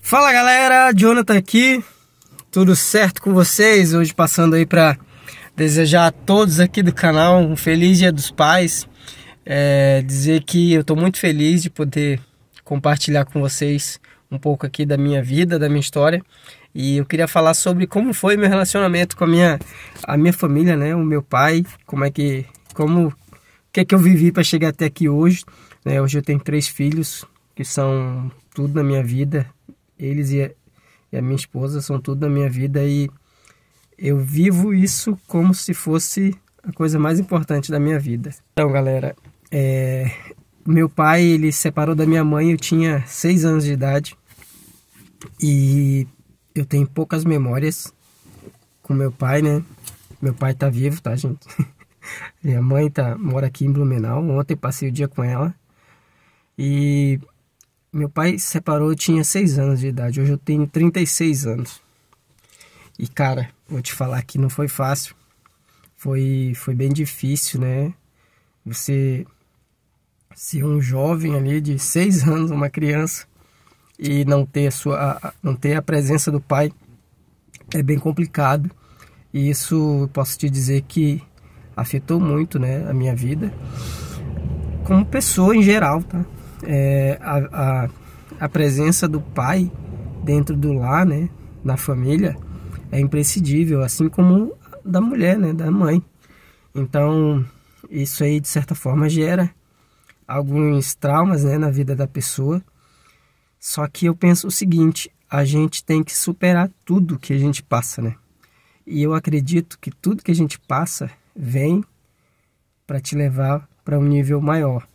Fala galera, Jonathan aqui, tudo certo com vocês? Hoje passando aí para desejar a todos aqui do canal um feliz Dia dos Pais. Dizer que eu estou muito feliz de poder compartilhar com vocês um pouco aqui da minha vida, da minha história. E eu queria falar sobre como foi meu relacionamento com a minha família, né? O meu pai, o que eu vivi para chegar até aqui hoje, né? Hoje eu tenho 3 filhos que são tudo na minha vida. Eles e a minha esposa são tudo na minha vida e eu vivo isso como se fosse a coisa mais importante da minha vida. Então, galera, meu pai, ele se separou da minha mãe, eu tinha 6 anos de idade e eu tenho poucas memórias com meu pai, né? Meu pai tá vivo, tá, gente? Minha mãe mora aqui em Blumenau. Ontem passei o dia com ela e meu pai se separou, eu tinha 6 anos de idade. Hoje eu tenho 36 anos. E, cara, vou te falar que não foi fácil. Foi bem difícil, né? Você ser um jovem ali de 6 anos, uma criança, e não ter a presença do pai é bem complicado. E isso eu posso te dizer que afetou muito, né, a minha vida como pessoa em geral, tá? A presença do pai dentro do lar, né, na família, é imprescindível, assim como da mulher, né, da mãe. Então, isso aí, de certa forma, gera alguns traumas, né, na vida da pessoa. Só que eu penso o seguinte: a gente tem que superar tudo que a gente passa, né? E eu acredito que tudo que a gente passa vem para te levar para um nível maior.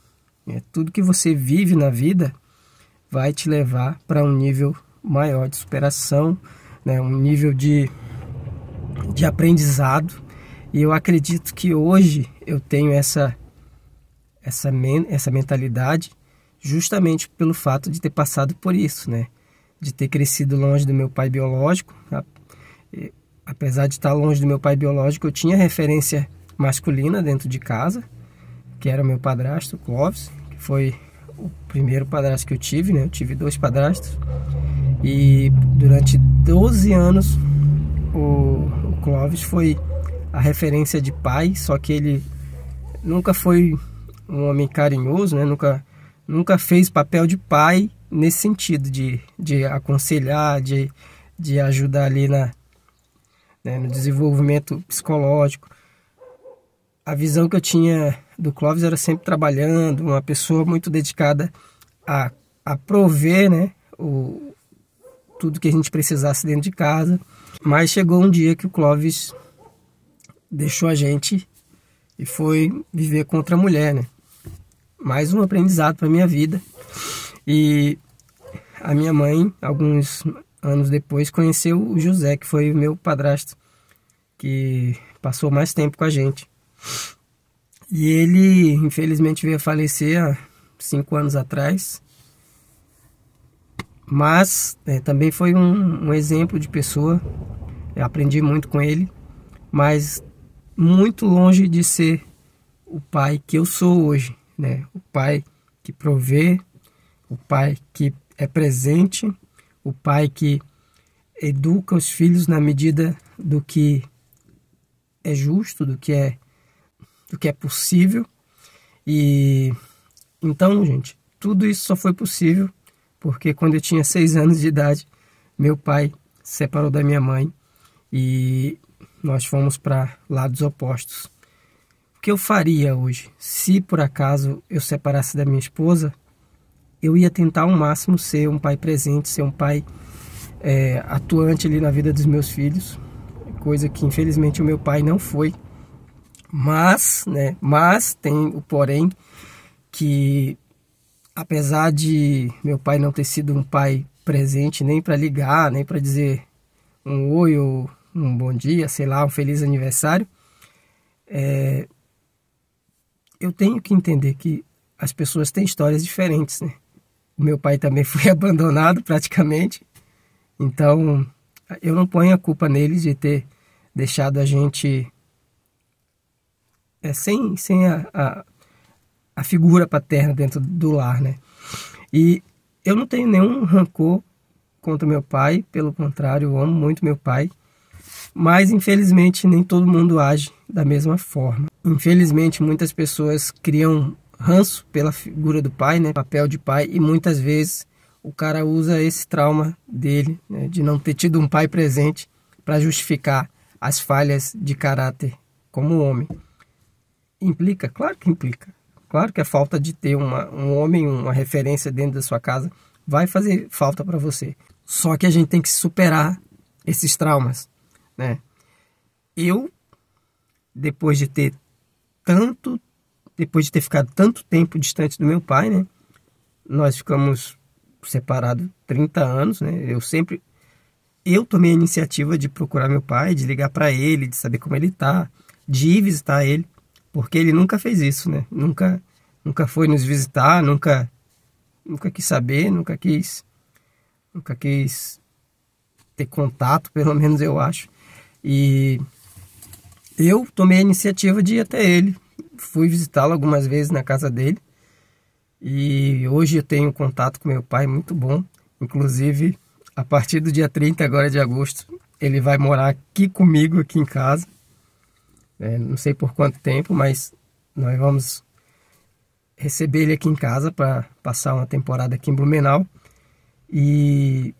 Tudo que você vive na vida vai te levar para um nível maior de superação, né? Um nível de aprendizado. E eu acredito que hoje eu tenho essa mentalidade justamente pelo fato de ter passado por isso, né? De ter crescido longe do meu pai biológico. Apesar de estar longe do meu pai biológico, eu tinha referência masculina dentro de casa, que era o meu padrasto, Clóvis, que foi o primeiro padrasto que eu tive, né? Eu tive 2 padrastos. E durante 12 anos, o Clóvis foi a referência de pai, só que ele nunca foi um homem carinhoso, né? Nunca fez papel de pai nesse sentido, de aconselhar, de ajudar ali no desenvolvimento psicológico. A visão que eu tinha do Clóvis era sempre trabalhando, uma pessoa muito dedicada a prover, né, tudo que a gente precisasse dentro de casa. Mas chegou um dia que o Clóvis deixou a gente e foi viver com outra mulher, né? Mais um aprendizado para minha vida. E a minha mãe, alguns anos depois, conheceu o José, que foi o meu padrasto, que passou mais tempo com a gente. E ele, infelizmente, veio a falecer há 5 anos atrás. Mas também foi um exemplo de pessoa. Eu aprendi muito com ele, mas muito longe de ser o pai que eu sou hoje, né? O pai que provê, o pai que é presente, o pai que educa os filhos na medida do que é justo, do que é possível. E então, gente, tudo isso só foi possível porque quando eu tinha 6 anos de idade, meu pai se separou da minha mãe e nós fomos para lados opostos. O que eu faria hoje? Se por acaso eu separasse da minha esposa, eu ia tentar ao máximo ser um pai presente, ser um pai atuante ali na vida dos meus filhos, coisa que infelizmente o meu pai não foi. Mas tem o porém, que apesar de meu pai não ter sido um pai presente nem para ligar, nem para dizer um oi ou um bom dia, sei lá, um feliz aniversário, eu tenho que entender que as pessoas têm histórias diferentes, né? O meu pai também foi abandonado praticamente, então eu não ponho a culpa neles de ter deixado a gente sem a figura paterna dentro do lar, né? E eu não tenho nenhum rancor contra meu pai, pelo contrário, eu amo muito meu pai. Mas, infelizmente, nem todo mundo age da mesma forma. Infelizmente, muitas pessoas criam ranço pela figura do pai, né? Papel de pai, e muitas vezes o cara usa esse trauma dele, né, de não ter tido um pai presente, para justificar as falhas de caráter como homem. Implica? Claro que implica. Claro que a falta de ter um homem, uma referência dentro da sua casa, vai fazer falta para você. Só que a gente tem que superar esses traumas, né? Eu, depois de ter ficado tanto tempo distante do meu pai, né? Nós ficamos separados 30 anos, né? Eu tomei a iniciativa de procurar meu pai, de ligar para ele, de saber como ele tá, de ir visitar ele, porque ele nunca fez isso, né? Nunca foi nos visitar, nunca quis saber, nunca quis ter contato, pelo menos eu acho. E eu tomei a iniciativa de ir até ele, fui visitá-lo algumas vezes na casa dele, e hoje eu tenho contato com meu pai muito bom. Inclusive, a partir do dia 30 agora de agosto, ele vai morar aqui comigo, aqui em casa. Não sei por quanto tempo, mas nós vamos receber ele aqui em casa para passar uma temporada aqui em Blumenau. E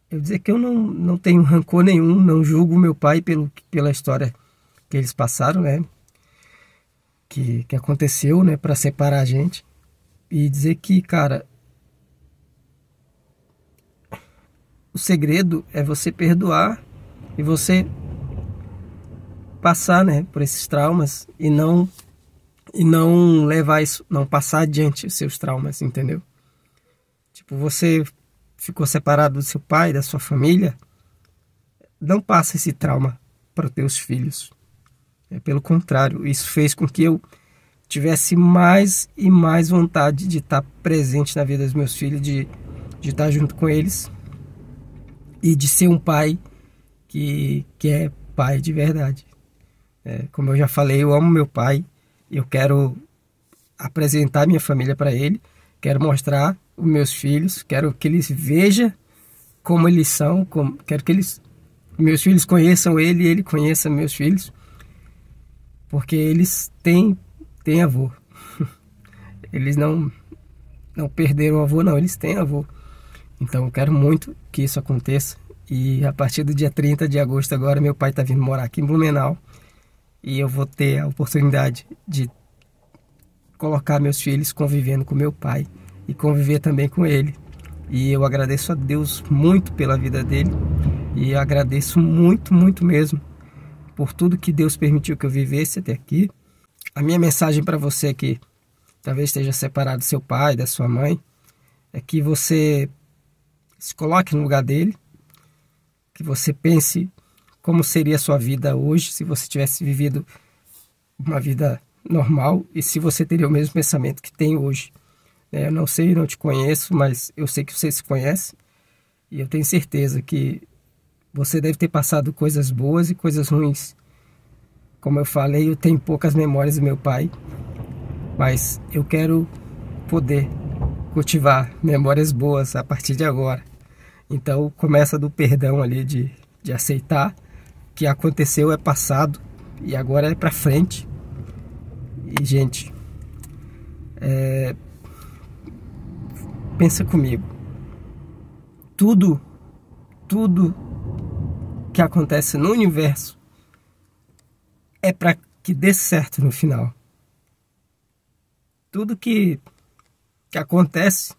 eu dizer que eu não tenho rancor nenhum, não julgo meu pai pela história que eles passaram, né? Que aconteceu, né, para separar a gente. E dizer que, cara, o segredo é você perdoar e você passar, né, por esses traumas e não levar isso, não passar adiante os seus traumas, entendeu? Tipo, você ficou separado do seu pai, da sua família, não passa esse trauma para os teus filhos. Pelo contrário, isso fez com que eu tivesse mais e mais vontade de estar presente na vida dos meus filhos, de estar junto com eles e de ser um pai que é pai de verdade. Como eu já falei, eu amo meu pai, eu quero apresentar minha família para ele, quero mostrar os meus filhos, quero que eles vejam como eles são, quero que meus filhos conheçam ele e ele conheça meus filhos, porque eles têm avô. Eles não perderam o avô, não, eles têm avô. Então eu quero muito que isso aconteça. E a partir do dia 30 de agosto agora, meu pai está vindo morar aqui em Blumenau. E eu vou ter a oportunidade de colocar meus filhos convivendo com meu pai e conviver também com ele. E eu agradeço a Deus muito pela vida dele. E agradeço muito, muito mesmo por tudo que Deus permitiu que eu vivesse até aqui. A minha mensagem para você que talvez esteja separado do seu pai, da sua mãe, é que você se coloque no lugar dele, que você pense como seria a sua vida hoje se você tivesse vivido uma vida normal e se você teria o mesmo pensamento que tem hoje. Eu não sei, não te conheço, mas eu sei que você se conhece e eu tenho certeza que você deve ter passado coisas boas e coisas ruins. Como eu falei, eu tenho poucas memórias do meu pai, mas eu quero poder cultivar memórias boas a partir de agora. Então começa do perdão ali, de aceitar que aconteceu, é passado e agora é pra frente. E gente, pensa comigo, tudo que acontece no universo é para que dê certo no final. Tudo que acontece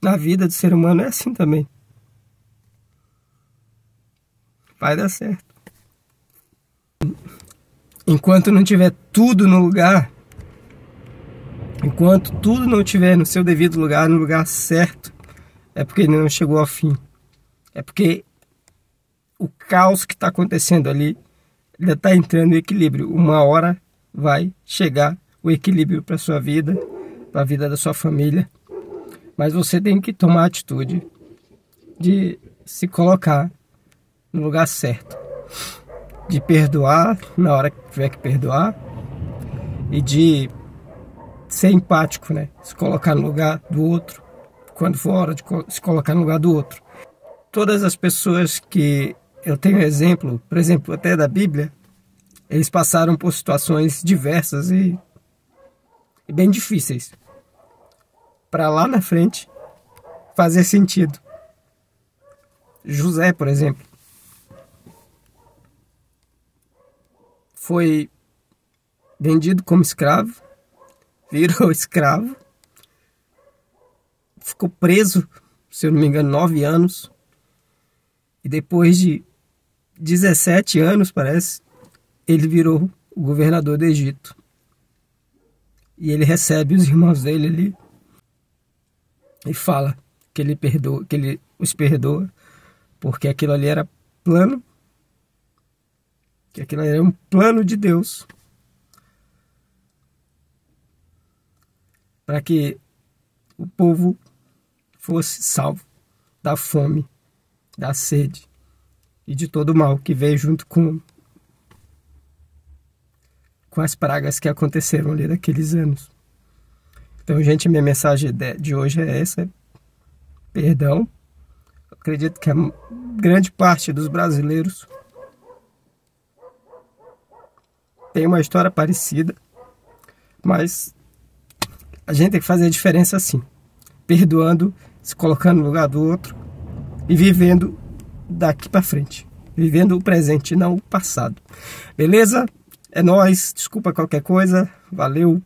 na vida do ser humano é assim também. Vai dar certo. Enquanto não tiver tudo no lugar, enquanto tudo não tiver no seu devido lugar, no lugar certo, é porque ele não chegou ao fim. É porque o caos que está acontecendo ali ainda está entrando em equilíbrio. Uma hora vai chegar o equilíbrio para a sua vida, para a vida da sua família. Mas você tem que tomar a atitude de se colocar no lugar certo, de perdoar na hora que tiver que perdoar e de ser empático, né? Se colocar no lugar do outro quando for hora de se colocar no lugar do outro. todas as pessoas que eu tenho exemplo, por exemplo, até da Bíblia, eles passaram por situações diversas e bem difíceis para lá na frente fazer sentido. José, por exemplo, foi vendido como escravo, virou escravo, ficou preso, se eu não me engano, 9 anos, e depois de 17 anos, parece, ele virou o governador do Egito. E ele recebe os irmãos dele ali e fala que ele perdoa, que ele os perdoa, porque aquilo ali era plano, que aquilo era um plano de Deus para que o povo fosse salvo da fome, da sede e de todo o mal que veio junto com as pragas que aconteceram ali naqueles anos. Então, gente, minha mensagem de hoje é essa: perdão. Eu acredito que a grande parte dos brasileiros tem uma história parecida, mas a gente tem que fazer a diferença assim, perdoando, se colocando no lugar do outro e vivendo daqui para frente, vivendo o presente, não o passado. Beleza? É nóis, desculpa qualquer coisa, valeu.